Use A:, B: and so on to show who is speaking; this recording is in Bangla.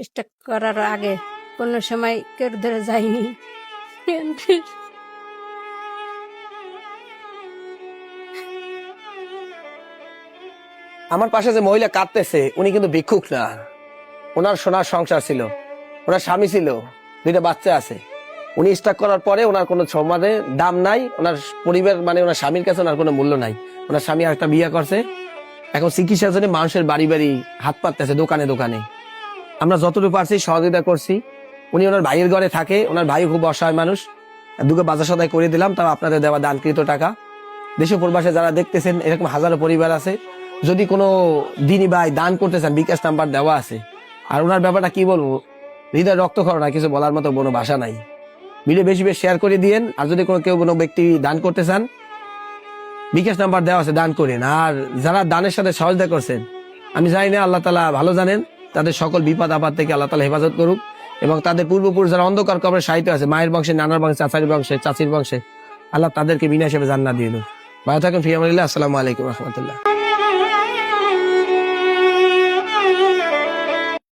A: স্টক করার আগে কোনো সময় কেউ ধরে যায়নি।
B: আমার পাশে যে মহিলা কাঁদতেছে উনি কিন্তু ভিক্ষুক না, ওনার সোনার সংসার ছিল, ওনার স্বামী ছিল, 2টা বাচ্চা আছে। উনি স্টক করার পরে ওনার কোনো সমাজে দাম নাই, ওনার পরিবার মানে ওনার স্বামীর কাছে ওনার কোনো মূল্য নাই। ওনার স্বামী আরেকটা বিয়ে করছে, এখন চিকিৎসার জন্য মানুষের বাড়ি বাড়ি হাত পাততেছে, দোকানে দোকানে। আমরা যতটুকু পারছি সহযোগিতা করছি। উনি ওনার ভাইয়ের ঘরে থাকে, ওনার ভাই খুব অসহায় মানুষ, 2কে বাজার সদাই করে দিলাম, তাও আপনাদের দেওয়া দানকৃত টাকা। দেশ প্রবাসে যারা দেখতেছেন এরকম হাজারো পরিবার আছে, যদি কোনো দিনী ভাই দান করতে চান বিকাশ নাম্বার দেওয়া আছে। আর ওনার ব্যাপারটা কি বলবো, হৃদয় রক্তক্ষরণ, কিছু বলার মতো কোনো ভাষা নাই। ভিডিও বেশি বেশি শেয়ার করে দিয়েন। আর যদি কোনো ব্যক্তি দান করতে চান বিকাশ নাম্বার দেওয়া আছে, দান করেন। আর যারা দানের সাথে সহযোগিতা করছেন আমি জানি না, আল্লাহ তাআলা ভালো জানেন, তাদের সকল বিপদ আপদ থেকে আল্লাহ তাআলা হেফাজত করুক। এবং তাদের পূর্বপুরুষ যারা অন্ধকার কবরে সাহিত্য আছে, মায়ের বংশে, নানার বংশে, চাচার বংশে, চাচির বংশে, আল্লাহ তাদেরকে বিনা হিসেবে জান্নাত দিয়ে দেন। ভালো থাকেন, ফি আমানিল্লাহ। আসসালামু আলাইকুম রহমতুল্লাহ।